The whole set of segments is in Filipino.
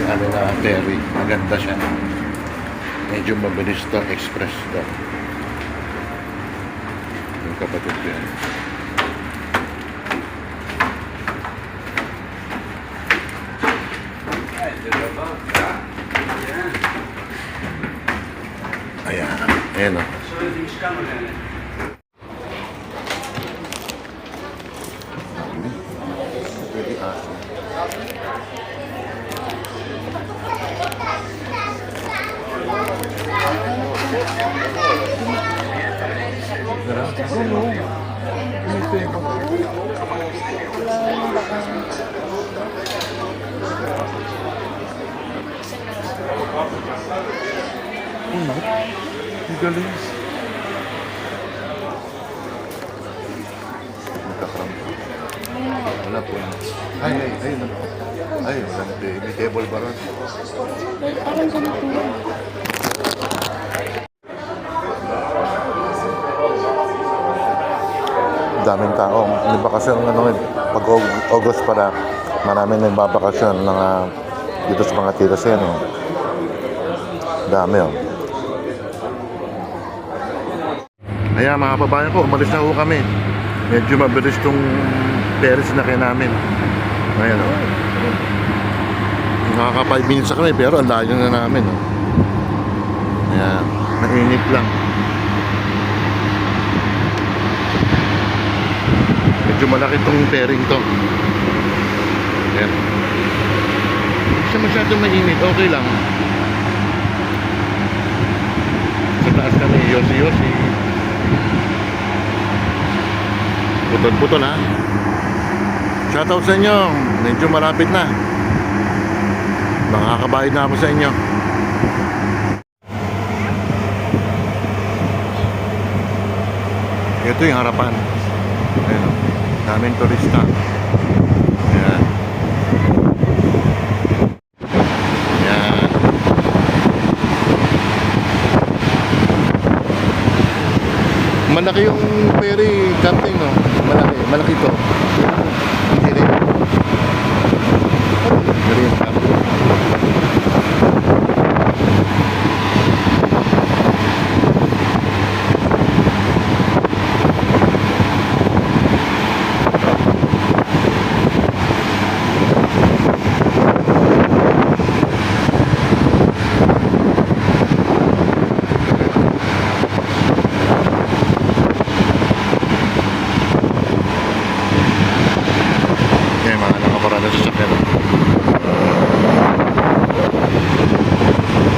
ano na ferry. Maganda siya. Medyo mabilis to, express to. Yung kapatid ko yan. Ayan. Ayan o. Pwede aso. Ang galing. Magkakrampa. Wala po. Ay. Ay, may table ba ron? Parang ganito. Daming taong nagbakasyon pag August para marami nagbabakasyon mga dito sa mga tiras yan dami Ayan mga kababayan ko, umalis na ho kami. Medyo mabilis tong Paris na kaya namin. Ayan nakaka 5 minutes na kami pero ang layo na namin Ayan, nainip lang. Medyo malaki itong pairing to. Ayan. Hindi siya masyadong mainit. Okay lang. Sa taas kami, yosi-yosi. Putol-putol ha. Shoutout sa inyo. Medyo malapit na. Makakabayad na ako sa inyo. Ito yung harapan. Ayan o. Daming turista. Ayan. Ayan. Malaki yung ferry, Captain, no? Malaki to. Green, Captain.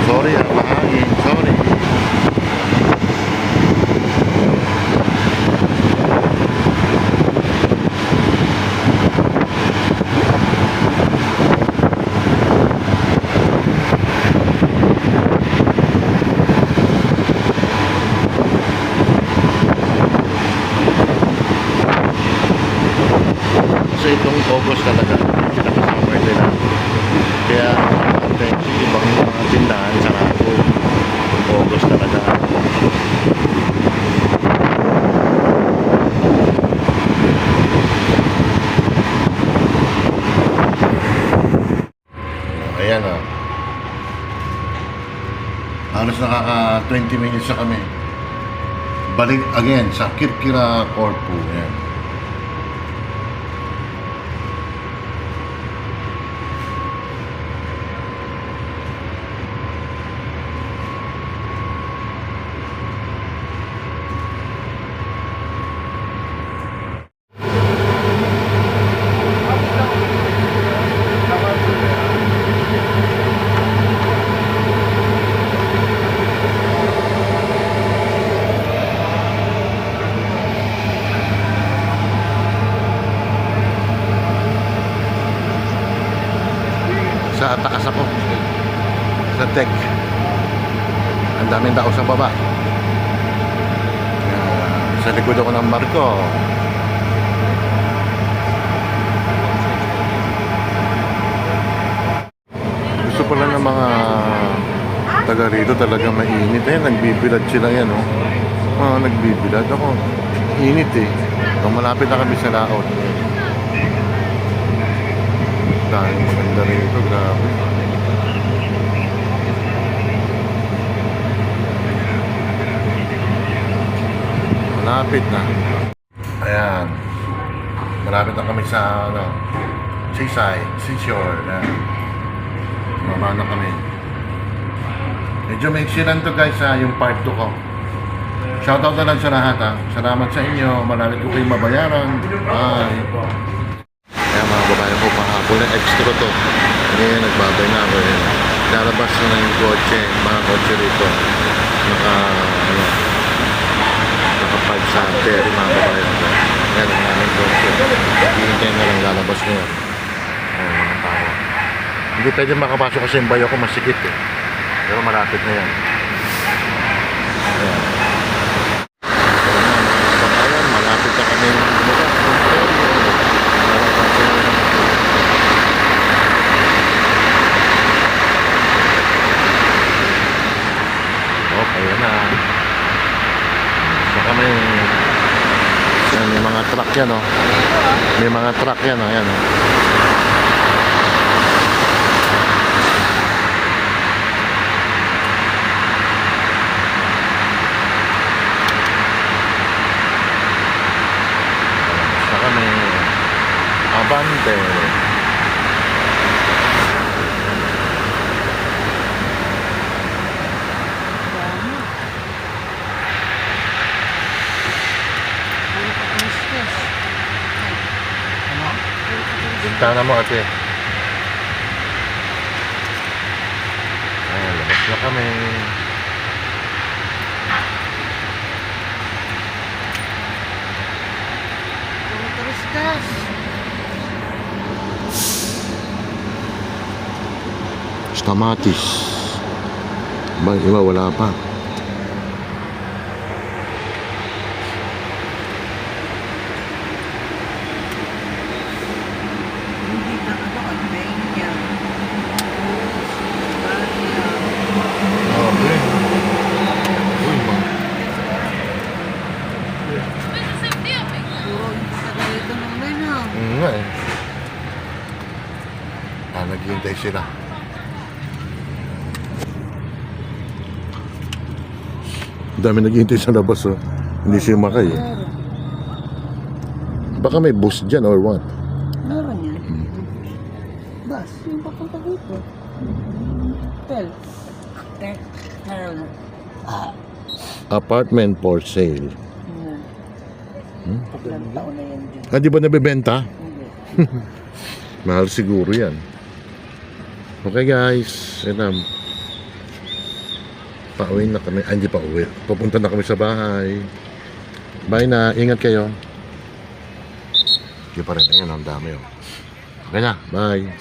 Sorry, mahangin. Sorry. Kasi itong August talaga, pinaka-summer nila. Kaya ibang mga tindahan sarado. August talaga. Ayan halos nakaka 20 minutes na kami. Balik again sa Kirkira Corfu. Ayan. Sa taas ako sa deck, ang daming tao sa baba. Sa likod ako ng barko. Gusto pala ng mga taga rito talaga mainit nagbibilad sila yan nagbibilad ako, init malapit na kami sa laot. Dahil maganda rito, grabe. malapit na. Ayan. Malapit na kami sa, seashore. Ayan. Baba na kami. Medyo maiksi lang to guys yung part 2 ko. Shoutout na lang sa lahat Salamat sa inyo. Malalit ko kayong mabayaran. Bye. Kaya mga babae ko, pahapon na extra to. Ngayon nagbabay na ako. Lalabas na yung kotse. Mga kotse rito. Naka-park sa ferry mga babae ko. Ngayon ang namin kotse. Hihintay na lang lalabas ngayon. Mga tao. Hindi pwede makapasok kasi yung bayo ko masikip Pero malapit na yan. Ayan. Ayan, malapit na kami. Ayan na. Saka may mga truck yan May mga truck yan Ayan Saka may Abante. Bintana mo ate. Ayan, labas na kami. Stamatis. Ba, iba wala pa. Nga naghihintay sila. Dami naghihintay sa labas Hindi siya makay Baka may bus dyan or what? Meron yan. Bus, yung papunta dito. Hotel. Meron. Apartment for sale. Ilang taon na yan din. Di ba nabibenta? Hindi. Mahal siguro yan. Okay guys, pauwi na kami. Hindi pa uwi. Pupunta na kami sa bahay. Bye na. Ingat kayo. Hindi pa rin. Ayan, ang dami Okay na. Bye.